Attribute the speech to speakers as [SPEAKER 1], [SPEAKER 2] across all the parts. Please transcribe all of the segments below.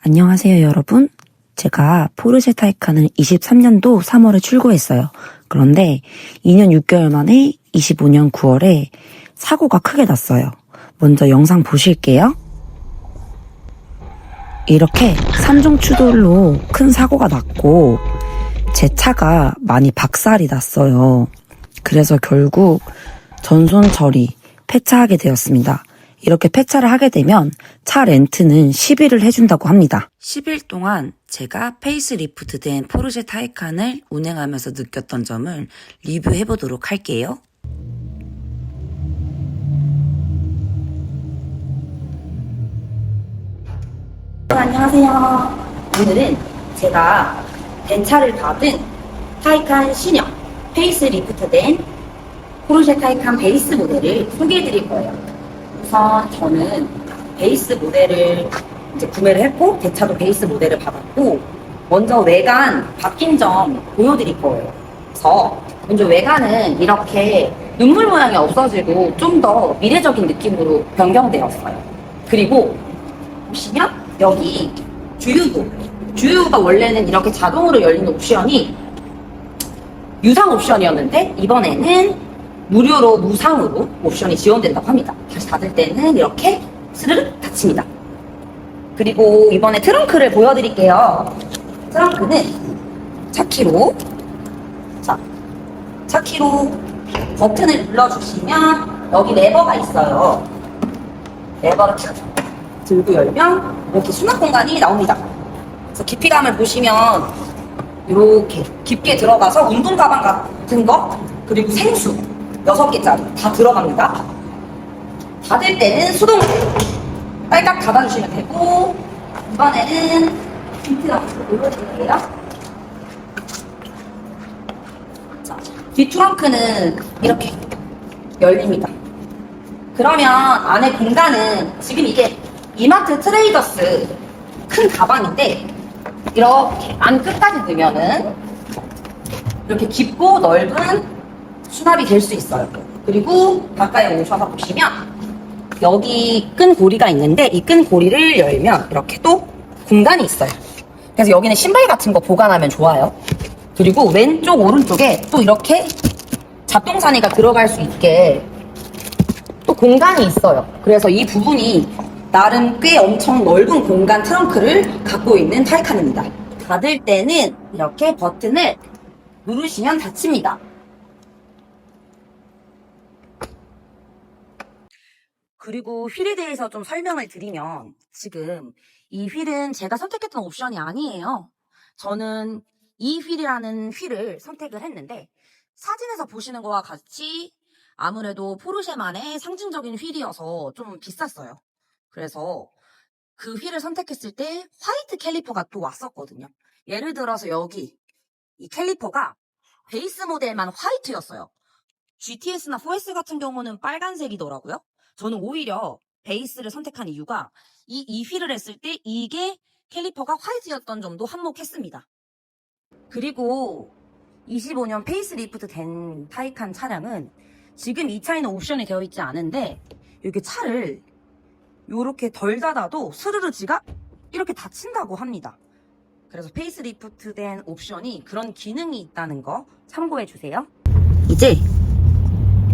[SPEAKER 1] 안녕하세요, 여러분. 제가 포르쉐 타이칸을 23년도 3월에 출고했어요. 그런데 2년 6개월 만에 25년 9월에 사고가 크게 났어요. 먼저 영상 보실게요. 이렇게 3중 추돌로 큰 사고가 났고 제 차가 많이 박살이 났어요. 그래서 결국 전손 처리, 폐차하게 되었습니다. 이렇게 폐차를 하게 되면 차 렌트는 10일을 해준다고 합니다. 10일 동안 제가 페이스리프트된 포르쉐 타이칸을 운행하면서 느꼈던 점을 리뷰해보도록 할게요. 안녕하세요. 오늘은 제가 대차를 받은 타이칸 신형 페이스리프트된 포르쉐 타이칸 베이스 모델을 소개해드릴 거예요. 우선 저는 베이스 모델을 이제 구매를 했고 대차도 베이스 모델을 받았고 먼저 외관 바뀐 점 보여드릴 거예요. 그래서 먼저 외관은 이렇게 눈물 모양이 없어지고 좀 더 미래적인 느낌으로 변경되었어요. 그리고 보시면 여기 주유구가 원래는 이렇게 자동으로 열리는 옵션이 유상 옵션이었는데 이번에는 무료로 무상으로 옵션이 지원된다고 합니다. 다시 닫을 때는 이렇게 스르륵 닫힙니다. 그리고 이번에 트렁크를 보여드릴게요. 트렁크는 차키로 버튼을 눌러주시면 여기 레버가 있어요. 레버를 들고 열면 이렇게 수납 공간이 나옵니다. 그래서 깊이감을 보시면 이렇게 깊게 들어가서 운동 가방 같은 거 그리고 생수 6개짜리 다 들어갑니다. 닫을 때는 수동으로 빨딱 닫아주시면 되고 이번에는 뒷트렁크를 보여드릴게요. 자, 뒷트렁크는 이렇게 열립니다. 그러면 안에 공간은 지금 이게 이마트 트레이더스 큰 가방인데 이렇게 안 끝까지 넣으면은 이렇게 깊고 넓은 수납이 될 수 있어요. 그리고 가까이 오셔서 보시면 여기 끈 고리가 있는데 이 끈 고리를 열면 이렇게 또 공간이 있어요. 그래서 여기는 신발 같은 거 보관하면 좋아요. 그리고 왼쪽 오른쪽에 또 이렇게 잡동사니가 들어갈 수 있게 또 공간이 있어요. 그래서 이 부분이 나름 꽤 엄청 넓은 공간 트렁크를 갖고 있는 타이칸입니다. 닫을 때는 이렇게 버튼을 누르시면 닫힙니다. 그리고 휠에 대해서 좀 설명을 드리면 지금 이 휠은 제가 선택했던 옵션이 아니에요. 저는 이 휠이라는 휠을 선택을 했는데 사진에서 보시는 거와 같이 아무래도 포르쉐만의 상징적인 휠이어서 좀 비쌌어요. 그래서 그 휠을 선택했을 때 화이트 캘리퍼가 또 왔었거든요. 예를 들어서 여기 이 캘리퍼가 베이스 모델만 화이트였어요. GTS나 4S 같은 경우는 빨간색이더라고요. 저는 오히려 베이스를 선택한 이유가 이 휠을 했을 때 이게 캘리퍼가 화이트였던 점도 한몫했습니다. 그리고 25년 페이스리프트 된 타이칸 차량은 지금 이 차에는 옵션이 되어 있지 않은데 이렇게 차를 이렇게 덜 닫아도 스르르지가 이렇게 닫힌다고 합니다. 그래서 페이스리프트 된 옵션이 그런 기능이 있다는 거 참고해 주세요. 이제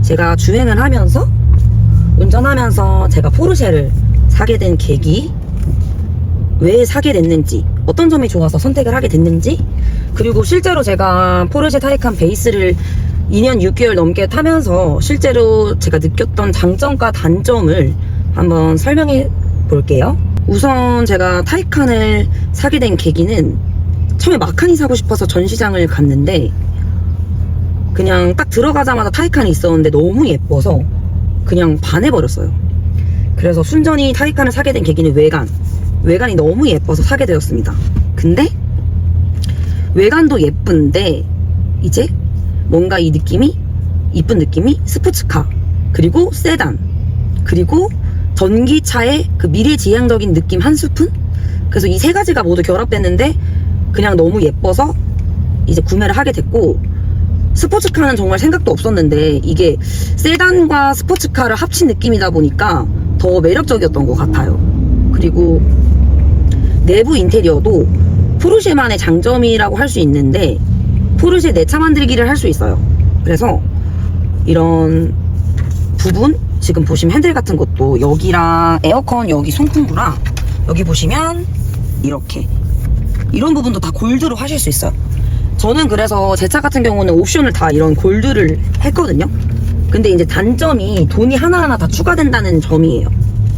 [SPEAKER 1] 제가 주행을 하면서 운전하면서 제가 포르쉐를 사게 된 계기, 왜 사게 됐는지, 어떤 점이 좋아서 선택을 하게 됐는지, 그리고 실제로 제가 포르쉐 타이칸 베이스를 2년 6개월 넘게 타면서 실제로 제가 느꼈던 장점과 단점을 한번 설명해 볼게요. 우선 제가 타이칸을 사게 된 계기는 처음에 마카니 사고 싶어서 전시장을 갔는데 그냥 딱 들어가자마자 타이칸이 있었는데 너무 예뻐서 그냥 반해버렸어요. 그래서 순전히 타이칸을 사게 된 계기는 외관이 너무 예뻐서 사게 되었습니다. 근데 외관도 예쁜데 이제 뭔가 이 느낌이 이쁜 느낌이 스포츠카 그리고 세단 그리고 전기차의 그 미래지향적인 느낌 한 스푼? 그래서 이 세 가지가 모두 결합됐는데 그냥 너무 예뻐서 이제 구매를 하게 됐고 스포츠카는 정말 생각도 없었는데 이게 세단과 스포츠카를 합친 느낌이다 보니까 더 매력적이었던 것 같아요. 그리고 내부 인테리어도 포르쉐만의 장점이라고 할 수 있는데 포르쉐 내차 만들기를 할 수 있어요. 그래서 이런 부분 지금 보시면 핸들 같은 것도 여기랑 에어컨 여기 송풍구랑 여기 보시면 이렇게 이런 부분도 다 골드로 하실 수 있어요. 저는 그래서 제 차 같은 경우는 옵션을 다 이런 골드를 했거든요. 근데 이제 단점이 돈이 하나하나 다 추가된다는 점이에요.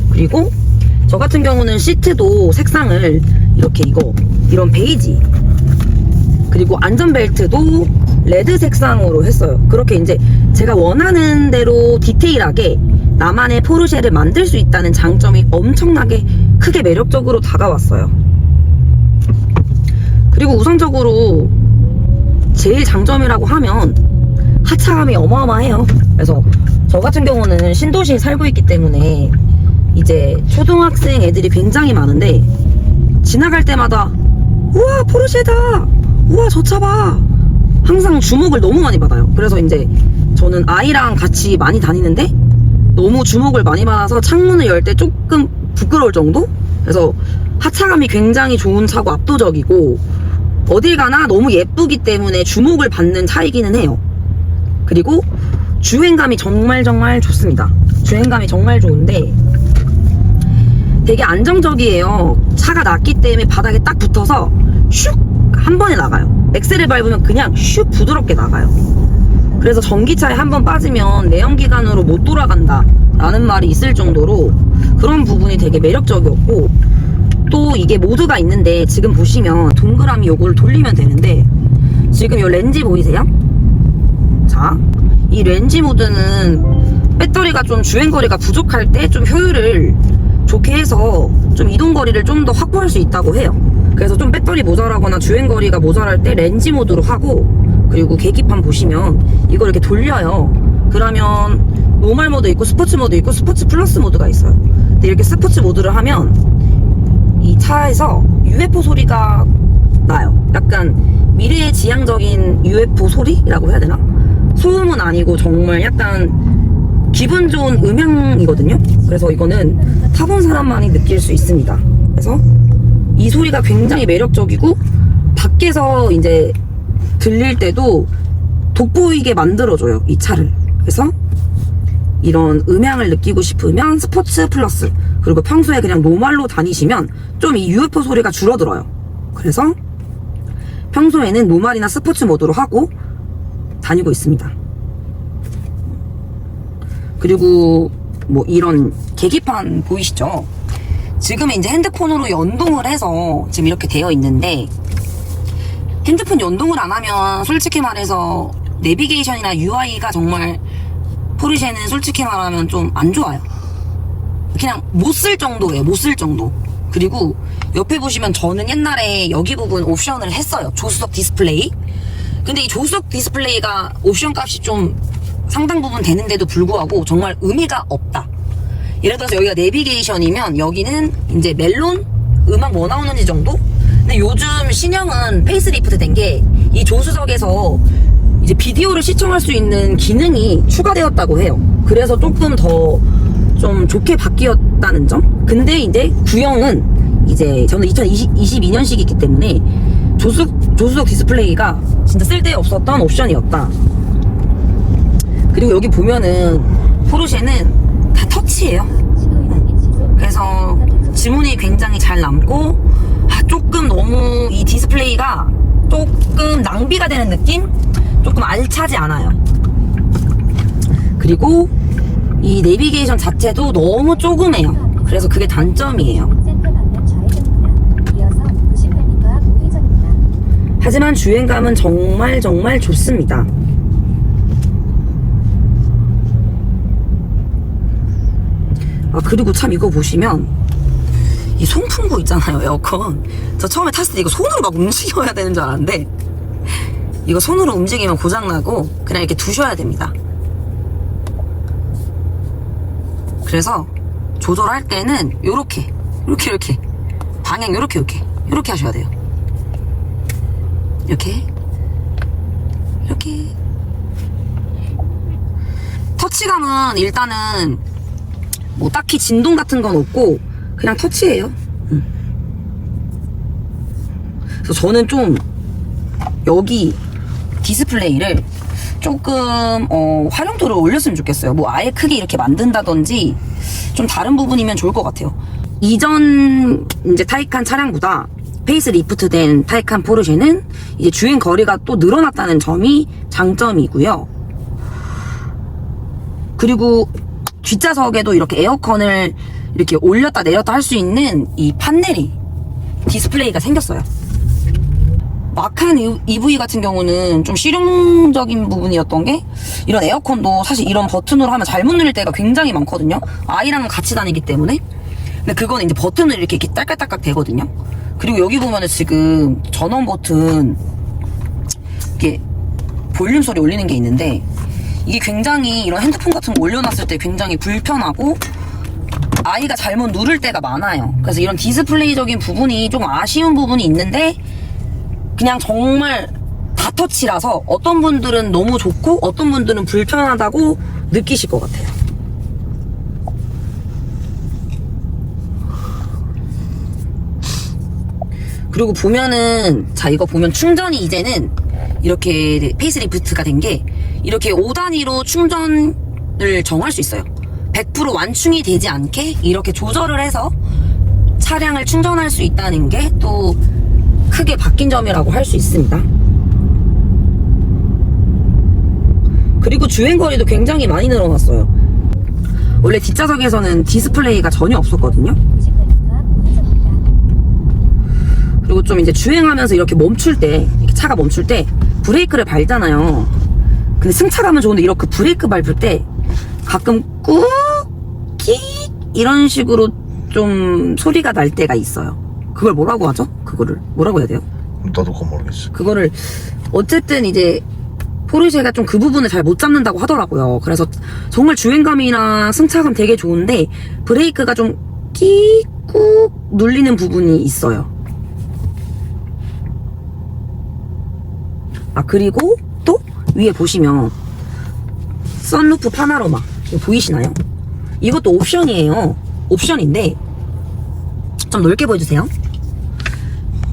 [SPEAKER 1] 그리고 저 같은 경우는 시트도 색상을 이렇게 이런 베이지, 그리고 안전벨트도 레드 색상으로 했어요. 그렇게 이제 제가 원하는 대로 디테일하게 나만의 포르쉐를 만들 수 있다는 장점이 엄청나게 크게 매력적으로 다가왔어요. 그리고 우선적으로 제일 장점이라고 하면 하차감이 어마어마해요. 그래서 저 같은 경우는 신도시에 살고 있기 때문에 이제 초등학생 애들이 굉장히 많은데 지나갈 때마다 우와 포르쉐다, 우와 저 차 봐, 항상 주목을 너무 많이 받아요. 그래서 이제 저는 아이랑 같이 많이 다니는데 너무 주목을 많이 받아서 창문을 열 때 조금 부끄러울 정도? 그래서 하차감이 굉장히 좋은 차고 압도적이고 어딜 가나 너무 예쁘기 때문에 주목을 받는 차이기는 해요. 그리고 주행감이 정말 좋습니다. 주행감이 정말 좋은데 되게 안정적이에요. 차가 낮기 때문에 바닥에 딱 붙어서 슉 한 번에 나가요. 엑셀을 밟으면 그냥 슉 부드럽게 나가요. 그래서 전기차에 한 번 빠지면 내연기관으로 못 돌아간다 라는 말이 있을 정도로 그런 부분이 되게 매력적이었고, 또 이게 모드가 있는데 지금 보시면 동그라미 요걸 돌리면 되는데 지금 요 렌즈 보이세요? 자, 이 렌즈 모드는 배터리가 좀 주행거리가 부족할 때 좀 효율을 좋게 해서 좀 이동거리를 좀 더 확보할 수 있다고 해요. 그래서 좀 배터리 모자라거나 주행거리가 모자랄 때 렌즈 모드로 하고, 그리고 계기판 보시면 이걸 이렇게 돌려요. 그러면 노멀 모드 있고 스포츠 모드 있고 스포츠 플러스 모드가 있어요. 근데 이렇게 스포츠 모드를 하면 이 차에서 UFO 소리가 나요. 약간 미래지향적인 UFO 소리라고 해야 되나? 소음은 아니고 정말 약간 기분 좋은 음향이거든요. 그래서 이거는 타본 사람만이 느낄 수 있습니다. 그래서 이 소리가 굉장히 매력적이고 밖에서 이제 들릴 때도 돋보이게 만들어줘요, 이 차를. 그래서 이런 음향을 느끼고 싶으면 스포츠 플러스, 그리고 평소에 그냥 노멀로 다니시면 좀 이 UFO 소리가 줄어들어요. 그래서 평소에는 노멀이나 스포츠 모드로 하고 다니고 있습니다. 그리고 뭐 이런 계기판 보이시죠? 지금 이제 핸드폰으로 연동을 해서 지금 이렇게 되어 있는데, 핸드폰 연동을 안 하면 솔직히 말해서 내비게이션이나 UI가 정말 포르쉐는 솔직히 말하면 좀 안 좋아요. 그냥 못 쓸 정도예요. 못 쓸 정도. 그리고 옆에 보시면 저는 옛날에 여기 부분 옵션을 했어요. 조수석 디스플레이. 근데 이 조수석 디스플레이가 옵션 값이 좀 상당 부분 되는데도 불구하고 정말 의미가 없다. 예를 들어서 여기가 내비게이션이면 여기는 이제 멜론 음악 뭐 나오는지 정도? 근데 요즘 신형은 페이스리프트 된 게 이 조수석에서 이제 비디오를 시청할 수 있는 기능이 추가되었다고 해요. 그래서 조금 더 좀 좋게 바뀌었다는 점? 근데 이제 구형은 이제 저는 2022년식이기 때문에 조수석 디스플레이가 진짜 쓸데없었던 옵션이었다. 그리고 여기 보면은 포르쉐는 다 터치예요. 그래서 지문이 굉장히 잘 남고, 조금 너무 이 디스플레이가 조금 낭비가 되는 느낌? 조금 알차지 않아요. 그리고 이 내비게이션 자체도 너무 조그매요. 그래서 그게 단점이에요. 하지만 주행감은 정말 좋습니다. 그리고 참 이거 보시면 이 송풍구 있잖아요, 에어컨. 저 처음에 탔을 때 이거 손으로 막 움직여야 되는 줄 알았는데 이거 손으로 움직이면 고장나고 그냥 이렇게 두셔야 됩니다. 그래서 조절할 때는 요렇게 방향 요렇게 하셔야 돼요. 이렇게 터치감은 일단은 뭐 딱히 진동 같은 건 없고 그냥 터치예요. 그래서 저는 좀 여기 디스플레이를 조금 활용도를 올렸으면 좋겠어요. 뭐 아예 크게 이렇게 만든다든지 좀 다른 부분이면 좋을 것 같아요. 이전 이제 타이칸 차량보다 페이스리프트된 타이칸 포르쉐는 이제 주행 거리가 또 늘어났다는 점이 장점이고요. 그리고 뒷좌석에도 이렇게 에어컨을 이렇게 올렸다 내렸다 할 수 있는 이 판넬이 디스플레이가 생겼어요. 마칸 EV 같은 경우는 좀 실용적인 부분이었던 게 이런 에어컨도 사실 이런 버튼으로 하면 잘못 누릴 때가 굉장히 많거든요. 아이랑은 같이 다니기 때문에. 근데 그거는 이제 버튼을 이렇게 딸깍딸깍 되거든요. 그리고 여기 보면은 지금 전원 버튼 이게 볼륨 소리 올리는 게 있는데 이게 굉장히 이런 핸드폰 같은 거 올려놨을 때 굉장히 불편하고 아이가 잘못 누를 때가 많아요. 그래서 이런 디스플레이적인 부분이 좀 아쉬운 부분이 있는데 그냥 정말 다 터치라서 어떤 분들은 너무 좋고 어떤 분들은 불편하다고 느끼실 것 같아요. 그리고 보면은 자 이거 보면 충전이 이제는 이렇게 페이스리프트가 된 게 이렇게 5단위로 충전을 정할 수 있어요. 100% 완충이 되지 않게 이렇게 조절을 해서 차량을 충전할 수 있다는 게 또 크게 바뀐 점이라고 할 수 있습니다. 그리고 주행거리도 굉장히 많이 늘어났어요. 원래 뒷좌석에서는 디스플레이가 전혀 없었거든요. 그리고 좀 이제 주행하면서 이렇게 멈출 때, 이렇게 차가 멈출 때 브레이크를 밟잖아요. 근데 승차감은 좋은데 이렇게 브레이크 밟을 때 가끔 꾹, 끽 이런 식으로 좀 소리가 날 때가 있어요. 그걸 뭐라고 하죠? 그거를 뭐라고 해야 돼요?
[SPEAKER 2] 나도 그건 모르겠어.
[SPEAKER 1] 그거를 어쨌든 이제 포르쉐가 좀 그 부분을 잘 못 잡는다고 하더라고요. 그래서 정말 주행감이나 승차감 되게 좋은데 브레이크가 좀 끼 꾹 눌리는 부분이 있어요. 아 그리고 또 위에 보시면 선루프 파나로마 이거 보이시나요? 이것도 옵션이에요. 옵션인데 좀 넓게 보여주세요.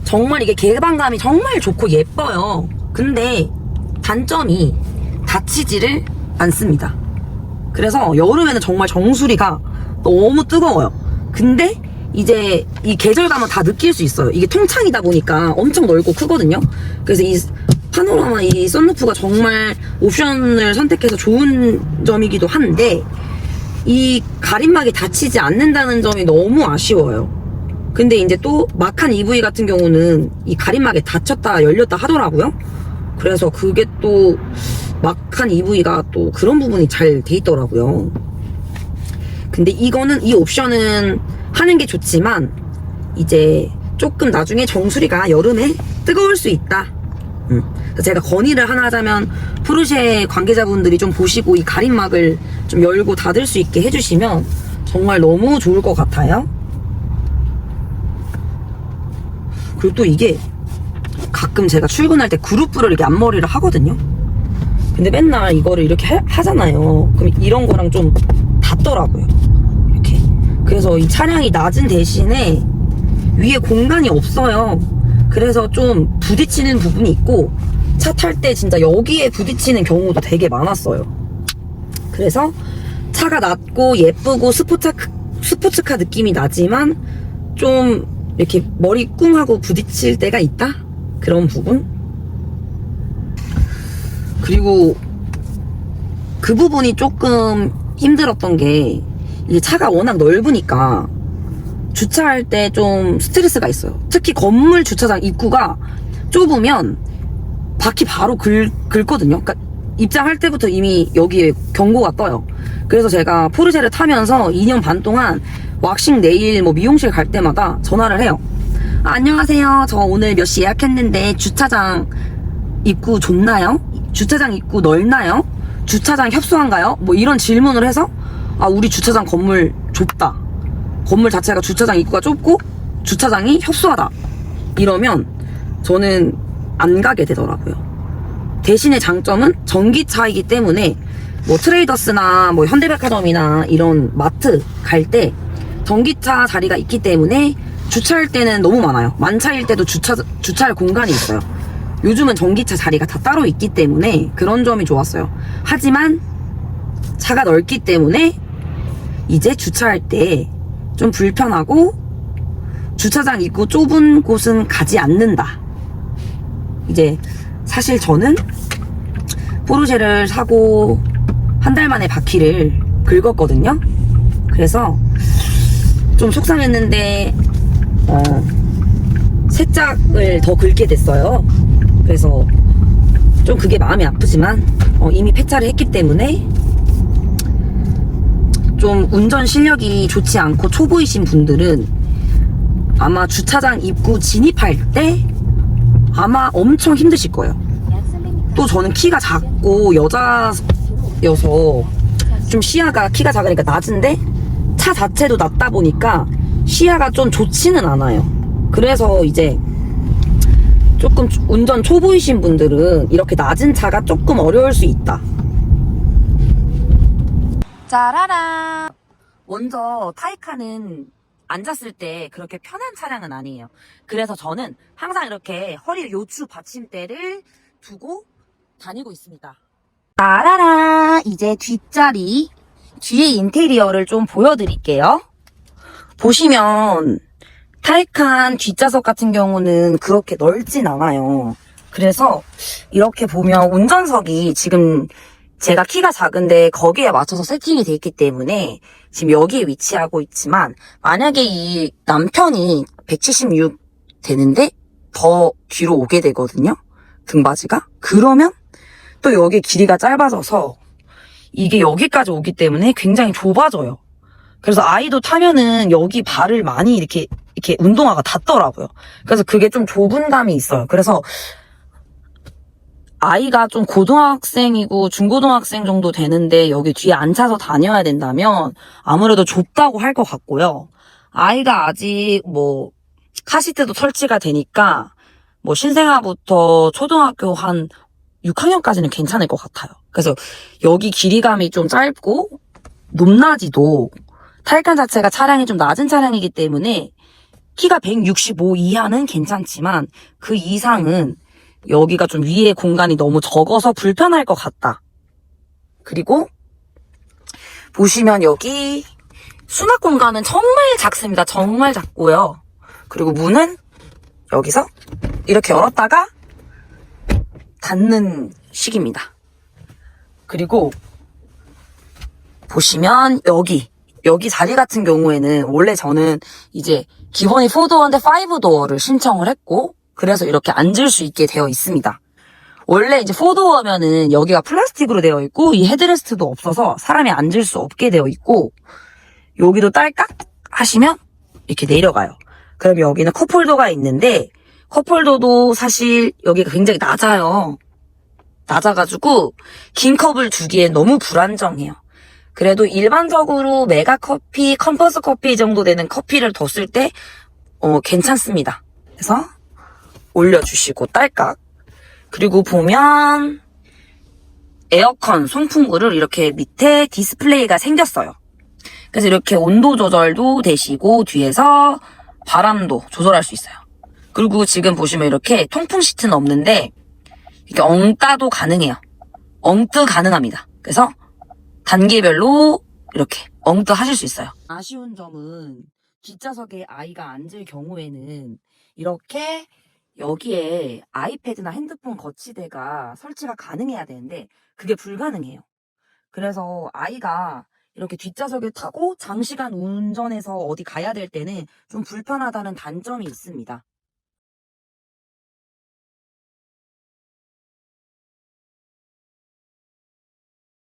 [SPEAKER 1] 정말 이게 개방감이 정말 좋고 예뻐요. 근데 단점이 닫히지를 않습니다. 그래서 여름에는 정말 정수리가 너무 뜨거워요. 근데 이제 이 계절감은 다 느낄 수 있어요. 이게 통창이다 보니까 엄청 넓고 크거든요. 그래서 이 파노라마 이 썬루프가 정말 옵션을 선택해서 좋은 점이기도 한데 이 가림막이 닫히지 않는다는 점이 너무 아쉬워요. 근데 이제 또 마칸 EV 같은 경우는 이 가림막에 닫혔다 열렸다 하더라고요. 그래서 그게 또 마칸 EV가 또 그런 부분이 잘 돼 있더라고요. 근데 이거는 이 옵션은 하는 게 좋지만 이제 조금 나중에 정수리가 여름에 뜨거울 수 있다. 그래서 제가 건의를 하나 하자면 포르쉐 관계자분들이 좀 보시고 이 가림막을 좀 열고 닫을 수 있게 해주시면 정말 너무 좋을 것 같아요. 그리고 또 이게 가끔 제가 출근할 때 그룹브를 이렇게 앞머리를 하거든요. 근데 맨날 이거를 이렇게 하잖아요. 그럼 이런 거랑 좀 닿더라고요. 이렇게. 그래서 이 차량이 낮은 대신에 위에 공간이 없어요. 그래서 좀 부딪히는 부분이 있고 차 탈 때 진짜 여기에 부딪히는 경우도 되게 많았어요. 그래서 차가 낮고 예쁘고 스포츠카 느낌이 나지만 좀 이렇게 머리 꿍 하고 부딪힐 때가 있다? 그런 부분? 그리고 그 부분이 조금 힘들었던 게 이게 차가 워낙 넓으니까 주차할 때 좀 스트레스가 있어요. 특히 건물 주차장 입구가 좁으면 바퀴 바로 긁거든요. 그러니까 입장할 때부터 이미 여기에 경고가 떠요. 그래서 제가 포르쉐를 타면서 2년 반 동안 왁싱 네일 뭐 미용실 갈 때마다 전화를 해요. 아, 안녕하세요. 저 오늘 몇 시 예약했는데 주차장 입구 좋나요? 주차장 입구 넓나요? 주차장 협소한가요? 뭐 이런 질문을 해서 아 우리 주차장 건물 좁다. 건물 자체가 주차장 입구가 좁고 주차장이 협소하다. 이러면 저는 안 가게 되더라고요. 대신에 장점은 전기차이기 때문에 뭐 트레이더스나 뭐 현대백화점이나 이런 마트 갈 때 전기차 자리가 있기 때문에 주차할 때는 너무 많아요. 만차일 때도 주차할 공간이 있어요. 요즘은 전기차 자리가 다 따로 있기 때문에 그런 점이 좋았어요. 하지만 차가 넓기 때문에 이제 주차할 때 좀 불편하고 주차장 있고 좁은 곳은 가지 않는다. 이제 사실 저는 포르쉐를 사고 한 달 만에 바퀴를 긁었거든요. 그래서 좀 속상했는데 새 짝을 더 긁게 됐어요. 그래서 좀 그게 마음이 아프지만 이미 폐차를 했기 때문에 좀 운전 실력이 좋지 않고 초보이신 분들은 아마 주차장 입구 진입할 때 아마 엄청 힘드실 거예요. 또 저는 키가 작고 여자여서 좀 시야가 키가 작으니까 낮은데 차 자체도 낮다 보니까 시야가 좀 좋지는 않아요. 그래서 이제 조금 운전 초보이신 분들은 이렇게 낮은 차가 조금 어려울 수 있다. 짜라란! 먼저 타이칸은 앉았을 때 그렇게 편한 차량은 아니에요. 그래서 저는 항상 이렇게 허리 요추 받침대를 두고 다니고 있습니다. 짜라란! 이제 뒷자리, 뒤에 인테리어를 좀 보여드릴게요. 보시면 타이칸 뒷좌석 같은 경우는 그렇게 넓진 않아요. 그래서 이렇게 보면 운전석이 지금 제가 키가 작은데 거기에 맞춰서 세팅이 돼 있기 때문에 지금 여기에 위치하고 있지만 만약에 이 남편이 176 되는데 더 뒤로 오게 되거든요. 등받이가. 그러면 또 여기 길이가 짧아져서 이게 여기까지 오기 때문에 굉장히 좁아져요. 그래서 아이도 타면은 여기 발을 많이 이렇게 운동화가 닿더라고요. 그래서 그게 좀 좁은 감이 있어요. 그래서 아이가 좀 고등학생이고 중고등학생 정도 되는데 여기 뒤에 앉아서 다녀야 된다면 아무래도 좁다고 할 것 같고요. 아이가 아직 뭐 카시트도 설치가 되니까 뭐 신생아부터 초등학교 한 6학년까지는 괜찮을 것 같아요. 그래서 여기 길이감이 좀 짧고 높낮이도 타이칸 자체가 차량이 좀 낮은 차량이기 때문에 키가 165 이하는 괜찮지만 그 이상은 여기가 좀 위에 공간이 너무 적어서 불편할 것 같다. 그리고 보시면 여기 수납 공간은 정말 작습니다. 정말 작고요. 그리고 문은 여기서 이렇게 열었다가 닫는 식입니다. 그리고 보시면 여기 자리 같은 경우에는 원래 저는 이제 기본이 4도어인데 5도어를 신청을 했고 그래서 이렇게 앉을 수 있게 되어 있습니다. 원래 이제 4도어면은 여기가 플라스틱으로 되어 있고 이 헤드레스트도 없어서 사람이 앉을 수 없게 되어 있고 여기도 딸깍 하시면 이렇게 내려가요. 그럼 여기는 컵홀더가 있는데 컵홀더도 사실 여기가 굉장히 낮아요. 낮아가지고 긴 컵을 두기엔 너무 불안정해요. 그래도 일반적으로 메가커피, 컴퍼스 커피 정도 되는 커피를 뒀을 때 괜찮습니다. 그래서 올려주시고 딸깍. 그리고 보면 에어컨 송풍구를 이렇게 밑에 디스플레이가 생겼어요. 그래서 이렇게 온도 조절도 되시고 뒤에서 바람도 조절할 수 있어요. 그리고 지금 보시면 이렇게 통풍 시트는 없는데 이렇게 엉따도 가능해요. 엉뜨 가능합니다. 그래서 단계별로 이렇게 엉뜨 하실 수 있어요. 아쉬운 점은 뒷좌석에 아이가 앉을 경우에는 이렇게 여기에 아이패드나 핸드폰 거치대가 설치가 가능해야 되는데 그게 불가능해요. 그래서 아이가 이렇게 뒷좌석에 타고 장시간 운전해서 어디 가야 될 때는 좀 불편하다는 단점이 있습니다.